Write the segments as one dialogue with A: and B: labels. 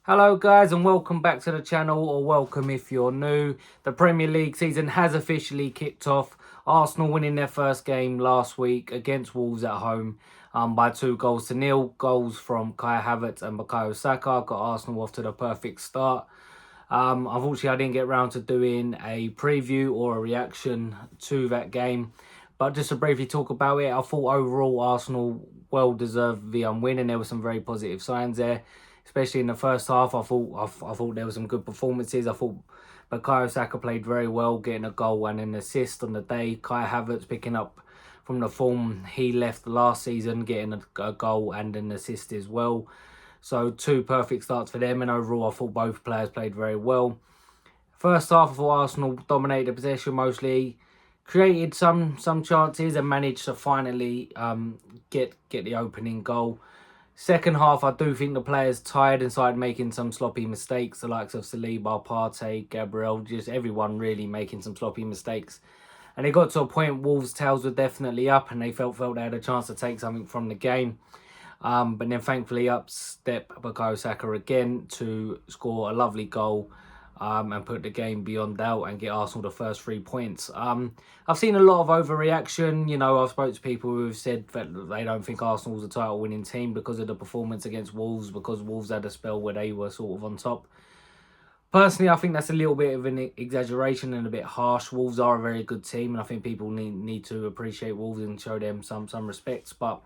A: Hello guys and welcome back to the channel, or welcome if you're new. The Premier League season has officially kicked off. Arsenal winning their first game last week against Wolves at home by 2-0. Goals from Kai Havertz and Bukayo Saka got Arsenal off to the perfect start. Unfortunately, I didn't get round to doing a preview or a reaction to that game. But just to briefly talk about it, I thought overall Arsenal well deserved the win, and there were some very positive signs there, especially in the first half. I thought there were some good performances. I thought Bukayo Saka played very well, getting a goal and an assist on the day. Kai Havertz picking up from the form he left last season, getting a goal and an assist as well. So two perfect starts for them, and overall I thought both players played very well. First half, I thought Arsenal dominated the possession mostly, created some chances and managed to finally get the opening goal. Second half, I do think the players tired and started making some sloppy mistakes. The likes of Saliba, Partey, Gabriel, just everyone really making some sloppy mistakes. And it got to a point Wolves' tails were definitely up, and they felt they had a chance to take something from the game. But then thankfully up step Bukayo Saka again to score a lovely goal and put the game beyond doubt and get Arsenal the first 3 points. I've seen a lot of overreaction. You know, I've spoken to people who have said that they don't think Arsenal's a title winning team because of the performance against Wolves, because Wolves had a spell where they were sort of on top. Personally, I think that's a little bit of an exaggeration and a bit harsh. Wolves are a very good team, and I think people need to appreciate Wolves and show them some respects. But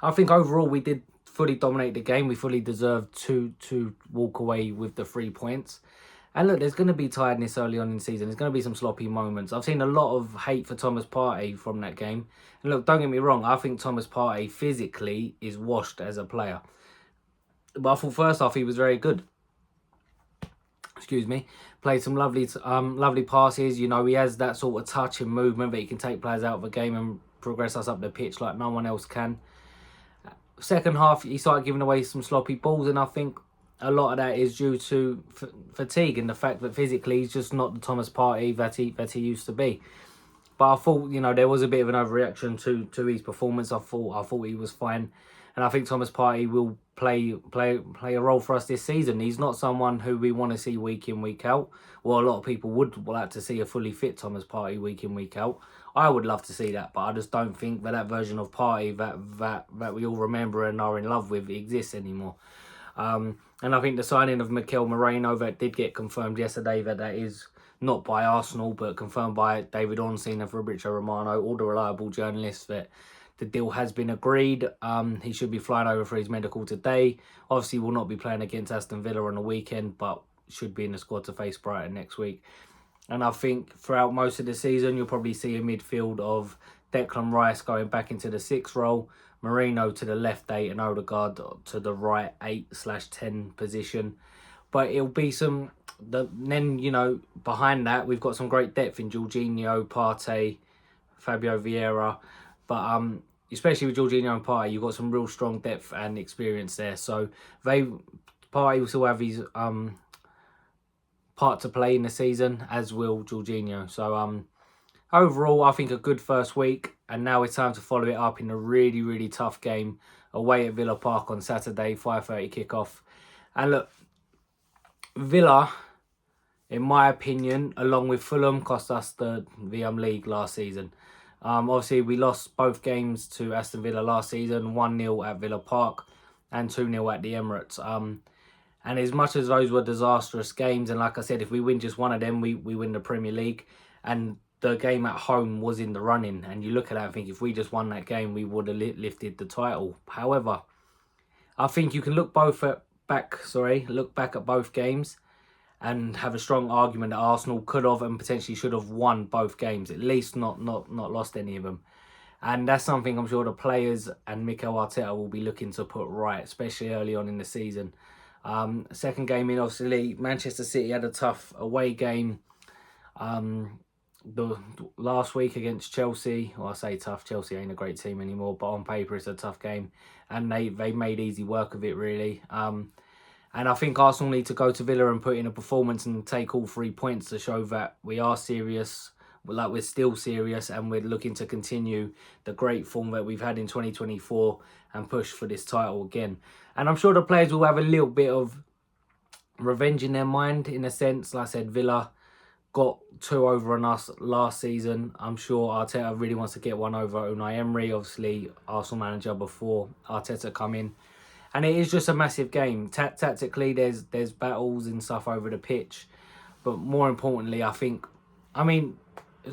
A: I think overall we did fully dominate the game. We fully deserved to walk away with the 3 points. And look, there's going to be tiredness early on in the season. There's going to be some sloppy moments. I've seen a lot of hate for Thomas Partey from that game. And look, don't get me wrong, I think Thomas Partey physically is washed as a player. But I thought first half he was very good. Excuse me. Played some lovely passes. You know, he has that sort of touch and movement that he can take players out of the game and progress us up the pitch like no one else can. Second half, he started giving away some sloppy balls, and I think a lot of that is due to fatigue and the fact that physically he's just not the Thomas Partey that he used to be. But I thought, you know, there was a bit of an overreaction to his performance. I thought he was fine, and I think Thomas Partey will play a role for us this season. He's not someone who we want to see week in, week out. Well, a lot of people would like to see a fully fit Thomas Partey week in, week out. I would love to see that, but I just don't think that version of Partey that we all remember and are in love with exists anymore. And I think the signing of Mikel Moreno that did get confirmed yesterday, that is not by Arsenal, but confirmed by David Ornstein and Fabrizio Romano, all the reliable journalists, that the deal has been agreed. He should be flying over for his medical today. Obviously, will not be playing against Aston Villa on the weekend, but should be in the squad to face Brighton next week. And I think throughout most of the season, you'll probably see a midfield of Declan Rice going back into the 6 role, Marino to the left 8, and Odegaard to the right 8/10 position. But it'll be then, you know, behind that, we've got some great depth in Jorginho, Partey, Fabio Vieira. But especially with Jorginho and Partey, you've got some real strong depth and experience there. So Partey will still have his part to play in the season, as will Jorginho. So overall, I think a good first week, and now it's time to follow it up in a really tough game away at Villa Park on Saturday, 5:30 kickoff. And look, Villa, in my opinion, along with Fulham, cost us the league last season. Obviously, we lost both games to Aston Villa last season, 1-0 at Villa Park and 2-0 at the Emirates. And as much as those were disastrous games, and like I said, if we win just one of them, we win the Premier League. And the game at home was in the running. And you look at that and think, if we just won that game, we would have lifted the title. However, I think you can look back at both games and have a strong argument that Arsenal could have and potentially should have won both games, at least not lost any of them. And that's something I'm sure the players and Mikel Arteta will be looking to put right, especially early on in the season. Second game in, obviously, Manchester City had a tough away game the last week against Chelsea. Well, I say tough, Chelsea ain't a great team anymore, but on paper it's a tough game, and they made easy work of it, really. And I think Arsenal need to go to Villa and put in a performance and take all 3 points to show that we are serious, like we're still serious, and we're looking to continue the great form that we've had in 2024 and push for this title again. And I'm sure the players will have a little bit of revenge in their mind, in a sense. Like I said, Villa got 2 over on us last season. I'm sure Arteta really wants to get one over Unai Emery, obviously Arsenal manager before Arteta come in. And it is just a massive game. Tactically, there's battles and stuff over the pitch. But more importantly, I mean,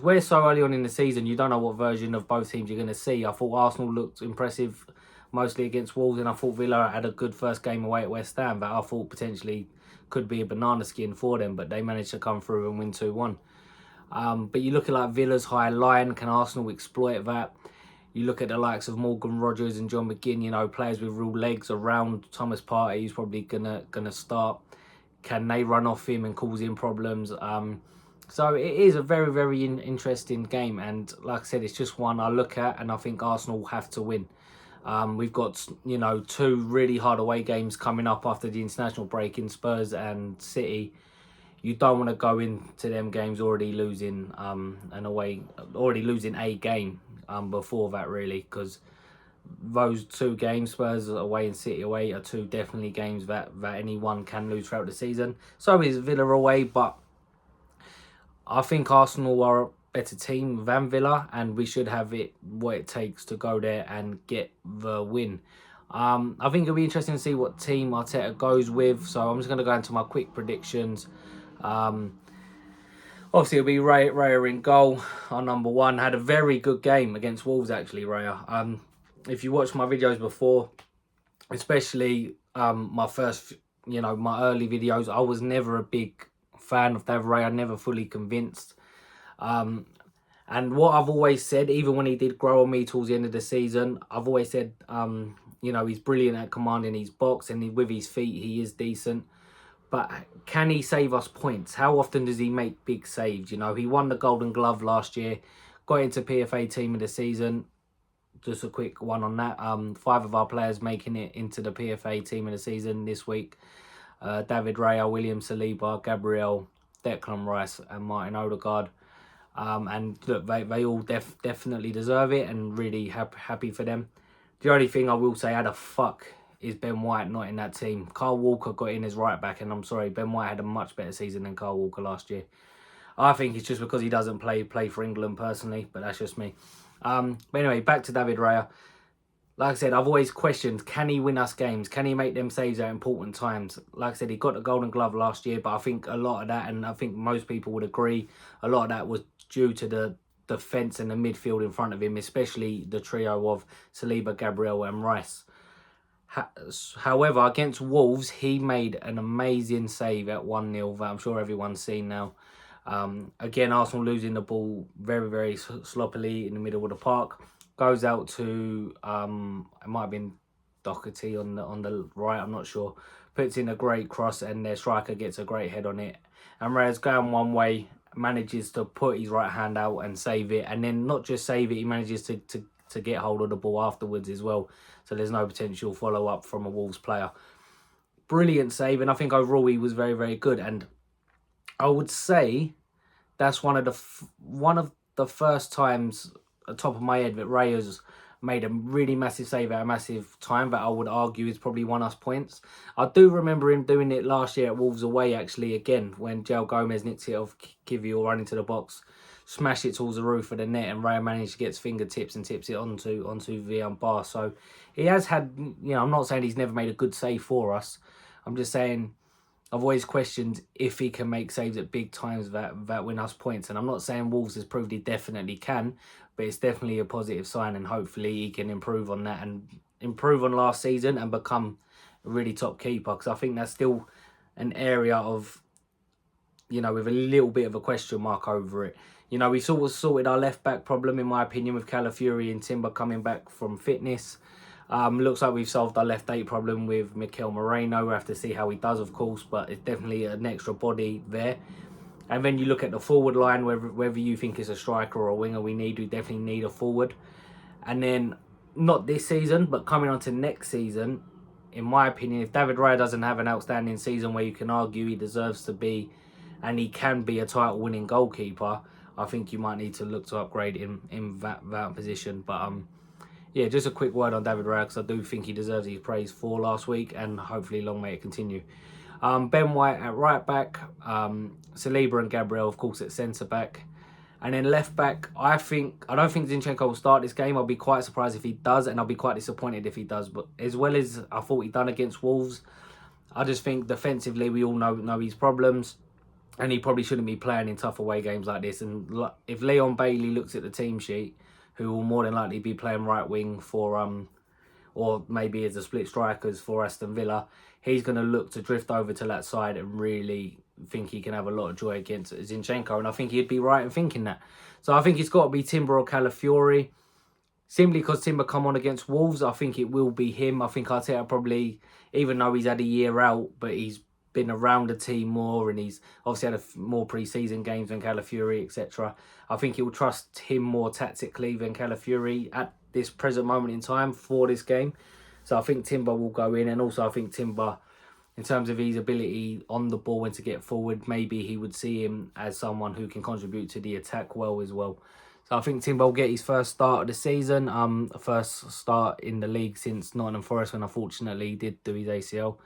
A: we're so early on in the season, you don't know what version of both teams you're going to see. I thought Arsenal looked impressive mostly against Wolves, and I thought Villa had a good first game away at West Ham that I thought potentially could be a banana skin for them, but they managed to come through and win 2-1. But you look at like Villa's high line, can Arsenal exploit that? You look at the likes of Morgan Rogers and John McGinn, you know, players with real legs around Thomas Partey, who's probably gonna start. Can they run off him and cause him problems? So it is a very, very interesting game. And like I said, it's just one I look at and I think Arsenal have to win. We've got, you know, 2 really hard away games coming up after the international break in Spurs and City. You don't want to go into them games already losing already losing a game before that, really, because those 2 games, Spurs away and City away, are 2 definitely games that anyone can lose throughout the season. So is Villa away, but I think Arsenal are a better team than Villa, and we should have what it takes to go there and get the win. I think it'll be interesting to see what team Arteta goes with. So I'm just going to go into my quick predictions. Obviously, it'll be Raya in goal. Our number 1 had a very good game against Wolves, actually, Raya. If you watched my videos before, especially my first, my early videos, I was never a big fan of David Raya, never fully convinced. And what I've always said, even when he did grow on me towards the end of the season, I've always said, he's brilliant at commanding his box, and with his feet, he is decent. But can he save us points? How often does he make big saves? You know, he won the Golden Glove last year, got into PFA Team of the Season. Just a quick one on that. 5 of our players making it into the PFA Team of the Season this week. David Raya, William Saliba, Gabriel, Declan Rice and Martin Odegaard. And look, they all definitely deserve it, and really happy for them. The only thing I will say, how the fuck is Ben White not in that team? Kyle Walker got in as right back, and I'm sorry, Ben White had a much better season than Kyle Walker last year. I think it's just because he doesn't play for England personally, but that's just me. But anyway, back to David Raya. Like I said, I've always questioned, can he win us games? Can he make them saves at important times? Like I said, he got the Golden Glove last year, but I think a lot of that, and I think most people would agree, a lot of that was due to the defence and the midfield in front of him, especially the trio of Saliba, Gabriel and Rice. However, against Wolves, he made an amazing save at 1-0 that I'm sure everyone's seen now. Again, Arsenal losing the ball very, very sloppily in the middle of the park. Goes out to, it might have been Doherty on the right, I'm not sure. Puts in a great cross and their striker gets a great head on it. And Reyes going one way, manages to put his right hand out and save it. And then not just save it, he manages to get hold of the ball afterwards as well. So there's no potential follow-up from a Wolves player. Brilliant save, and I think overall he was very, very good. And I would say that's one of the first times at the top of my head that Rayas made a really massive save at a massive time that I would argue is probably won us points. I do remember him doing it last year at Wolves away, actually, again, when Joe Gomez nicked it off Kivior, run into the box, smash it towards the roof of the net, and Raya managed to get fingertips and tips it onto the bar. So he has had, I'm not saying he's never made a good save for us. I'm just saying I've always questioned if he can make saves at big times that win us points. And I'm not saying Wolves has proved he definitely can, but it's definitely a positive sign, and hopefully he can improve on that and improve on last season and become a really top keeper, because I think that's still an area of, with a little bit of a question mark over it. We sort of sorted our left-back problem, in my opinion, with Calafiori and Timber coming back from fitness. Looks like we've solved our left 8 problem with Mikel Moreno. We'll have to see how he does, of course, but it's definitely an extra body there. And then you look at the forward line, whether you think it's a striker or a winger we definitely need a forward. And then, not this season, but coming on to next season, in my opinion, if David Raya doesn't have an outstanding season where you can argue he deserves to be, and he can be a title-winning goalkeeper, I think you might need to look to upgrade him in that position. But yeah, just a quick word on David Raya, because I do think he deserves his praise for last week, and hopefully long may it continue. Ben White at right back. Saliba and Gabriel, of course, at centre back. And then left back, I don't think Zinchenko will start this game. I'll be quite surprised if he does, and I'll be quite disappointed if he does. But as well as I thought he done against Wolves, I just think defensively we all know his problems, and he probably shouldn't be playing in tough away games like this. And if Leon Bailey looks at the team sheet, who will more than likely be playing right wing for or maybe as a split strikers for Aston Villa, he's going to look to drift over to that side and really think he can have a lot of joy against Zinchenko, and I think he'd be right in thinking that. So I think it's got to be Timber or Calafiori. Simply because Timber come on against Wolves, I think it will be him. I think Arteta probably, even though he's had a year out, but he's been around the team more, and he's obviously had more pre-season games than Calafiori, etc. I think he will trust him more tactically than Calafiori at this present moment in time for this game. So I think Timber will go in, and also I think Timber, in terms of his ability on the ball and to get forward, maybe he would see him as someone who can contribute to the attack well as well. So I think Timber will get his first start of the season, first start in the league since Nottingham Forest, when unfortunately he did do his ACL.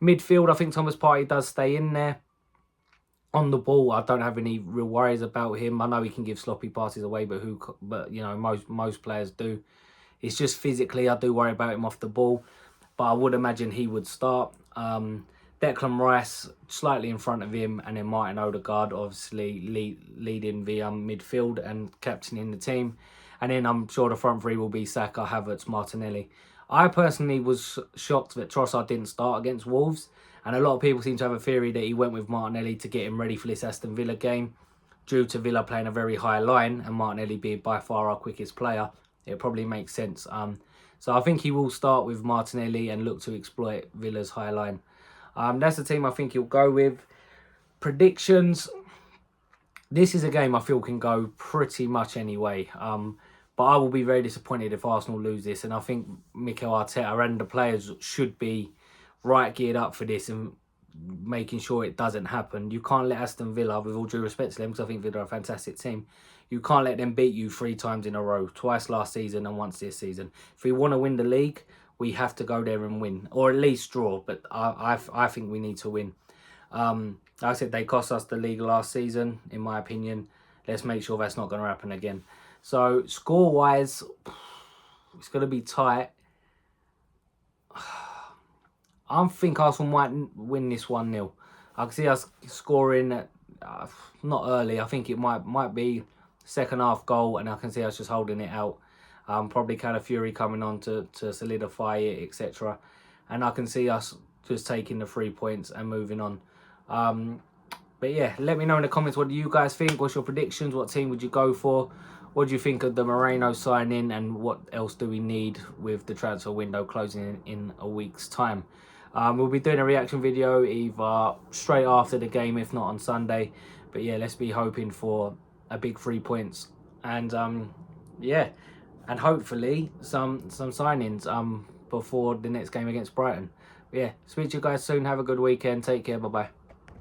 A: Midfield, I think Thomas Partey does stay in there. On the ball, I don't have any real worries about him. I know he can give sloppy passes away, but you know, most players do. It's just physically I do worry about him off the ball, but I would imagine he would start. Declan Rice slightly in front of him, and then Martin Odegaard obviously leading the midfield and captaining the team. And then I'm sure the front three will be Saka, Havertz, Martinelli. I personally was shocked that Trossard didn't start against Wolves, and a lot of people seem to have a theory that he went with Martinelli to get him ready for this Aston Villa game. Due to Villa playing a very high line and Martinelli being by far our quickest player, it probably makes sense. So I think he will start with Martinelli and look to exploit Villa's high line. That's the team I think he'll go with. Predictions. This is a game I feel can go pretty much anyway. But I will be very disappointed if Arsenal lose this. And I think Mikel Arteta and the players should be right geared up for this and making sure it doesn't happen. You can't let Aston Villa, with all due respect to them, because I think Villa are a fantastic team, you can't let them beat you 3 times in a row, twice last season and once this season. If we want to win the league, we have to go there and win, or at least draw. But I think we need to win. Like I said, they cost us the league last season, in my opinion. Let's make sure that's not going to happen again. So score-wise, it's going to be tight. I think Arsenal might win this 1-0. I can see us scoring at, not early. I think it might be second half goal, and I can see us just holding it out. Probably Calafiori coming on to solidify it, etc. And I can see us just taking the 3 points and moving on. But yeah, let me know in the comments, what do you guys think? What's your predictions? What team would you go for? What do you think of the Moreno signing, and what else do we need with the transfer window closing in a week's time? We'll be doing a reaction video either straight after the game, if not on Sunday. But yeah, let's be hoping for a big 3 points, and yeah, and hopefully some signings before the next game against Brighton. But yeah, speak to you guys soon. Have a good weekend. Take care. Bye bye.